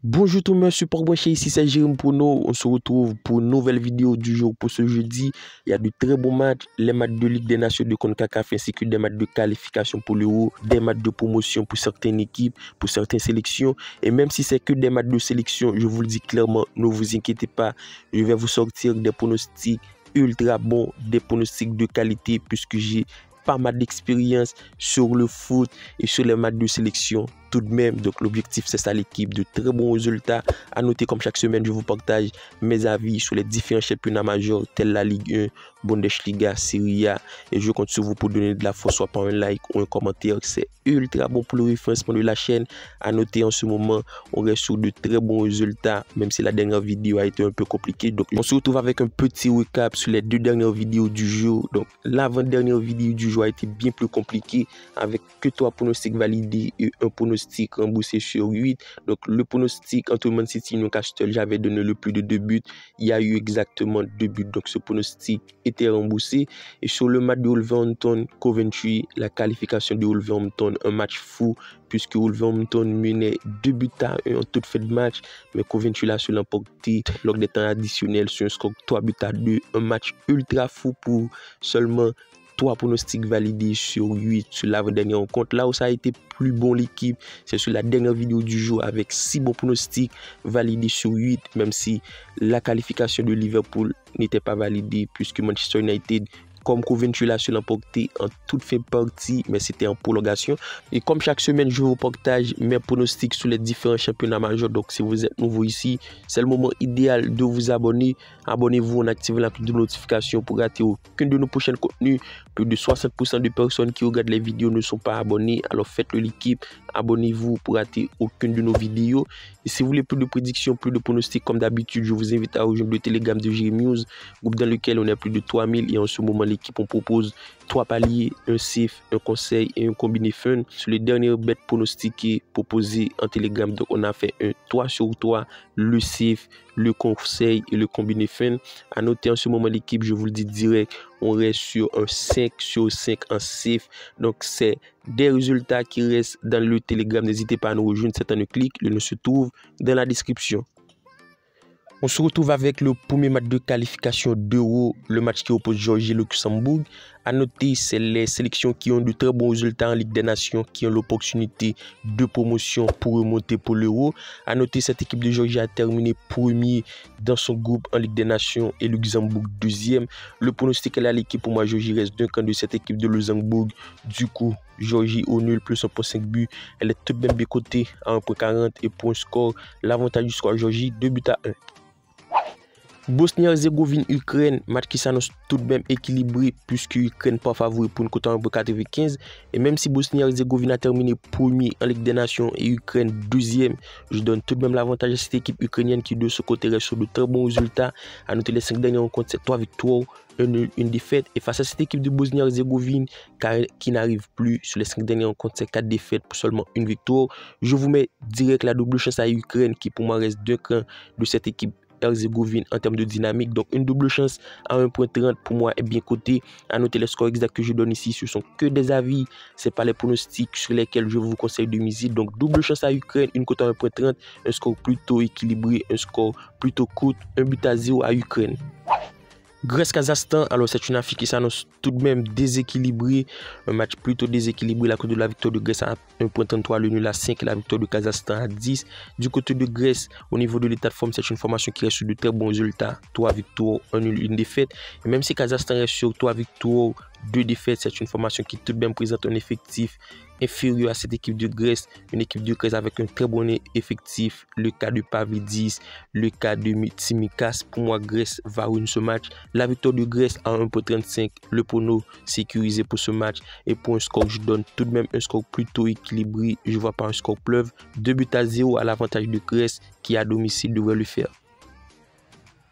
Bonjour tout le monde, super branché, ici c'est Jérôme Pono. On se retrouve pour une nouvelle vidéo du jour. Pour ce jeudi, il y a de très bons matchs, les matchs de Ligue des Nations de CONCACAF ainsi que des matchs de qualification pour l'Euro, des matchs de promotion pour certaines équipes, pour certaines sélections. Et même si c'est que des matchs de sélection, je vous le dis clairement, ne vous inquiétez pas, je vais vous sortir des pronostics ultra bons, des pronostics de qualité puisque j'ai pas mal d'expérience sur le foot et sur les matchs de sélection tout de même. Donc l'objectif c'est ça, l'équipe, de très bons résultats. À noter, comme chaque semaine, je vous partage mes avis sur les différents championnats majeurs tels la Ligue 1, Bundesliga, Serie A, et je compte sur vous pour donner de la force, soit par un like ou un commentaire. C'est ultra bon pour le référencement de la chaîne. À noter, en ce moment, on reste sur de très bons résultats, même si la dernière vidéo a été un peu compliquée. Donc on se retrouve avec un petit recap sur les deux dernières vidéos du jour. Donc l'avant-dernière vidéo du jour a été bien plus compliquée, avec que 3 pronostics validés et un pronostic remboursé sur 8. Donc le pronostic entre Man City et Newcastle, j'avais donné le plus de 2 buts. Il y a eu exactement 2 buts. Donc ce pronostic était remboursé. Et sur le match de Wolverhampton-Coventry, la qualification de Wolverhampton, un match fou, puisque Wolverhampton menait 2 buts à 1 en toute fin de match. Mais Coventry l'a su l'emporter lors des temps additionnels sur un score 3 buts à 2. Un match ultra fou pour seulement 3 pronostics validés sur 8 sur l'avant-dernière rencontre. Là où ça a été plus bon l'équipe, c'est sur la dernière vidéo du jour avec 6 bons pronostics validés sur 8, même si la qualification de Liverpool n'était pas validée puisque Manchester United, comme Coventry l'a su l'emporter en toute fin de partie, mais c'était en prolongation. Et comme chaque semaine, je vous partage mes pronostics sur les différents championnats majeurs. Donc si vous êtes nouveau ici, c'est le moment idéal de vous abonner. Abonnez-vous en activant la cloche de notification pour rater aucun de nos prochains contenus. Plus de 60% de personnes qui regardent les vidéos ne sont pas abonnées. Alors faites-le l'équipe, abonnez-vous pour rater aucune de nos vidéos. Et si vous voulez plus de prédictions, plus de pronostics comme d'habitude, je vous invite à rejoindre le Telegram de Jérôme News, groupe dans lequel on est plus de 3000 et en ce moment l'équipe on propose 3 paliers, un safe, un conseil et un combiné fun. Sur les dernières bêtes pronostiquées proposées en Telegram, donc on a fait un 3 sur 3, le safe, le conseil et le combiné fun. À noter en ce moment l'équipe, je vous le dis direct, on reste sur un 5 sur 5 en safe. Donc c'est des résultats qui restent dans le Telegram. N'hésitez pas à nous rejoindre, c'est un clic, le lien se trouve dans la description. On se retrouve avec le premier match de qualification d'Euro, le match qui oppose Géorgie et le Luxembourg. À noter, c'est les sélections qui ont de très bons résultats en Ligue des Nations, qui ont l'opportunité de promotion pour remonter pour l'Euro. À noter, cette équipe de Géorgie a terminé premier dans son groupe en Ligue des Nations et Luxembourg deuxième. Le pronostic est à l'équipe pour moi, Géorgie reste d'un camp de cette équipe de Luxembourg. Du coup, Géorgie au nul plus 1.5 buts. Elle est tout de même bécotée à 1.40 et pour un score, l'avantage du score Géorgie, 2 buts à 1. Bosnie-Herzégovine-Ukraine, match qui s'annonce tout de même équilibré puisque Ukraine pas favori pour une cote à 1.95. Et même si Bosnie-Herzégovine a terminé premier en Ligue des Nations et Ukraine deuxième, je donne tout de même l'avantage à cette équipe ukrainienne qui de ce côté reste sur de très bons résultats. À noter les 5 dernières rencontres, c'est 3 victoires, une défaite. Et face à cette équipe de Bosnie-Herzégovine qui n'arrive plus sur les 5 dernières rencontres, c'est 4 défaites pour seulement une victoire. Je vous mets direct la double chance à Ukraine qui pour moi reste d'un cran de cette équipe Herzégovine en termes de dynamique. Donc une double chance à 1.30 pour moi est bien coté. À noter les scores exacts que je donne ici, ce sont que des avis, c'est pas les pronostics sur lesquels je vous conseille de miser. Donc double chance à Ukraine, une cote à 1.30, un score plutôt équilibré, un score plutôt court, 1 but à 0 à Ukraine. Grèce-Kazakhstan, alors c'est une affiche qui s'annonce tout de même déséquilibrée, un match plutôt déséquilibré, la cote de la victoire de Grèce à 1.33, le nul à 5 et la victoire de Kazakhstan à 10. Du côté de Grèce, au niveau de l'état de forme, c'est une formation qui reste sur de très bons résultats, 3 victoires, 1 nul, 1 défaite. Et même si Kazakhstan reste sur 3 victoires, 2 défaites, c'est une formation qui tout de même présente un effectif inférieur à cette équipe de Grèce, une équipe de Grèce avec un très bon effectif, le cas de Pavlidis, le cas de Tsimikas. Pour moi, Grèce va win ce match. La victoire de Grèce à 1.35, le prono sécurisé pour ce match. Et pour un score, je donne tout de même un score plutôt équilibré, je vois pas un score pleuve, 2 buts à 0 à l'avantage de Grèce qui à domicile devrait le faire.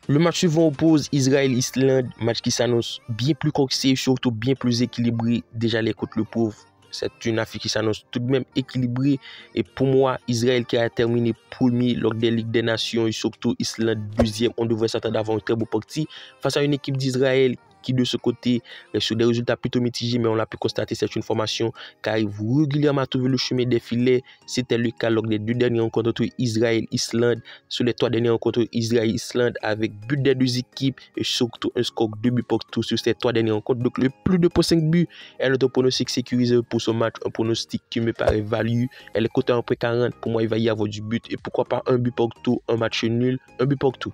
Le match suivant oppose Israël-Islande, match qui s'annonce bien plus coxé et surtout bien plus équilibré. Déjà les côtes le pauvre, c'est une affiche qui s'annonce tout de même équilibrée. Et pour moi, Israël qui a terminé premier lors des Ligues des Nations et surtout Islande deuxième, on devrait s'attendre à avoir un très beau parti face à une équipe d'Israël qui de ce côté reste sur des résultats plutôt mitigés, mais on l'a pu constater, c'est une formation qui arrive régulièrement à trouver le chemin des filets. C'était le cas lors des 2 dernières rencontres entre Israël et Islande, sur les 3 dernières rencontres Israël et Islande, avec but des 2 équipes et surtout un score 2 buts partout sur ces 3 dernières rencontres. Donc le plus de 5 buts est notre pronostic sécurisé pour ce match, un pronostic qui me paraît value. Elle est cotée en près 40, pour moi il va y avoir du but et pourquoi pas un but partout, un match nul, un but partout.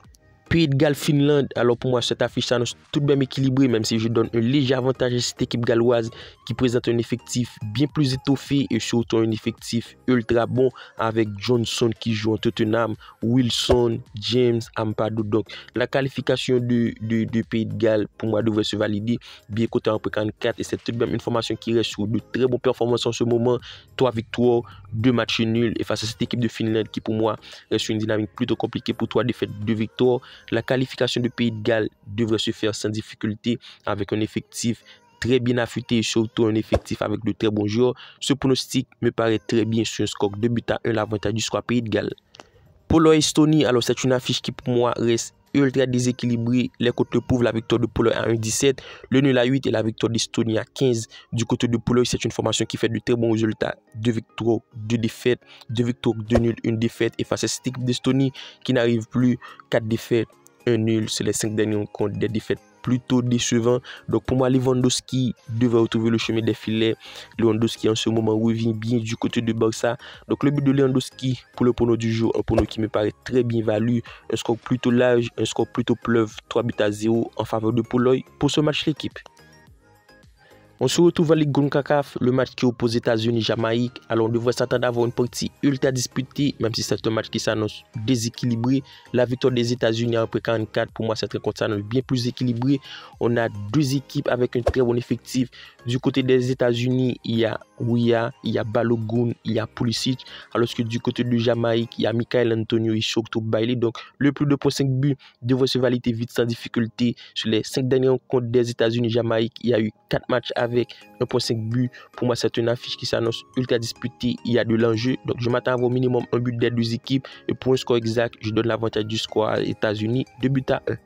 Pays de Galles, Finlande, alors pour moi cette affiche s'annonce tout de même équilibrée, même si je donne un léger avantage à cette équipe galloise qui présente un effectif bien plus étoffé et surtout un effectif ultra bon avec Johnson qui joue en Tottenham, Wilson, James, Ampadu. Donc la qualification du Pays de Galles pour moi devrait se valider, bien coté en 44 et c'est tout de même une formation qui reste sur de très bonnes performances en ce moment, 3 victoires, 2 matchs nuls et face à cette équipe de Finlande qui pour moi reste sur une dynamique plutôt compliquée pour 3 défaites, 2 victoires. La qualification du Pays de Galles devrait se faire sans difficulté avec un effectif très bien affûté et surtout un effectif avec de très bons joueurs. Ce pronostic me paraît très bien sur un score 2-1, l'avantage du score Pays de Galles. Pologne-Estonie, alors c'est une affiche qui pour moi reste ultra déséquilibrée. Les côtés pauvres, la victoire de Pologne à 1,17, le nul à 8 et la victoire d'Estonie à 15. Du côté de Pologne, c'est une formation qui fait de très bons résultats. 2 victoires, 2 défaites, 2 victoires, 2 nuls, 1 défaite. Et face à cette équipe d'Estonie qui n'arrive plus, 4 défaites, 1 nul sur les 5 derniers rencontres, des défaites plutôt décevant. Donc pour moi, Lewandowski devrait retrouver le chemin des filets. Lewandowski en ce moment revient bien du côté de Barça. Donc le but de Lewandowski pour le prono du jour, un prono qui me paraît très bien valu. Un score plutôt large, un score plutôt pleuve, 3-0 en faveur de Pologne pour ce match l'équipe. On se retrouve en Ligue CONCACAF, le match qui oppose États-Unis et Jamaïque. Alors on devrait s'attendre à avoir une partie ultra disputée, même si c'est un match qui s'annonce déséquilibré. La victoire des États-Unis après 44, pour moi cette rencontre s'annonce bien plus équilibrée. On a 2 équipes avec un très bon effectif. Du côté des États-Unis, il y a Weah, il y a Balogun, il y a Pulisic. Alors que du côté de Jamaïque, il y a Michael Antonio et surtout Bailey. Donc le plus de 5 buts devrait se valider vite sans difficulté. Sur les 5 dernières rencontres des États-Unis et Jamaïque, il y a eu 4 matchs avec 1,5 buts. Pour moi, c'est une affiche qui s'annonce ultra disputée. Il y a de l'enjeu. Donc, je m'attends à avoir au minimum un but des 2 équipes. Et pour un score exact, je donne l'avantage du score aux États-Unis, 2-1.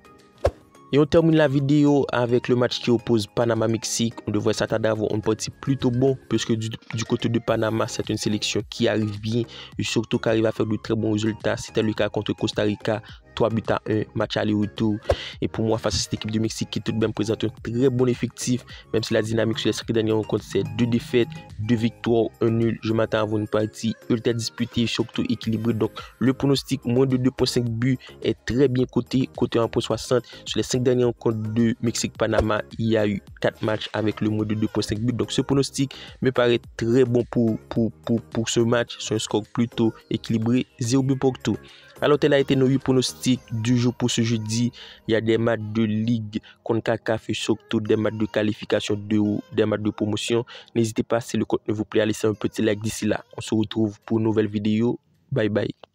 Et on termine la vidéo avec le match qui oppose Panama-Mexique. On devrait s'attendre à avoir une partie plutôt bon, puisque du côté de Panama, c'est une sélection qui arrive bien et surtout qui arrive à faire de très bons résultats. C'était le cas contre Costa Rica, 3-1, match aller-retour. Et pour moi, face à cette équipe du Mexique qui tout de même présente un très bon effectif, même si la dynamique sur les 5 dernières rencontres, c'est 2 défaites, 2 victoires, 1 nul. Je m'attends à avoir une partie ultra disputée, surtout équilibrée. Donc, le pronostic moins de 2,5 buts est très bien coté, coté 1,60. Sur les 5 dernières rencontres de Mexique-Panama, il y a eu 4 matchs avec le moins de 2,5 buts. Donc, ce pronostic me paraît très bon pour ce match. C'est un score plutôt équilibré, 0 but pour tout. Alors, tel a été nos 8 pronostics du jour pour ce jeudi. Il y a des matchs de Ligue CONCACAF et surtout des matchs de qualification de haut, des matchs de promotion. N'hésitez pas, si le contenu vous plaît, à laisser un petit like d'ici là. On se retrouve pour une nouvelle vidéo. Bye bye.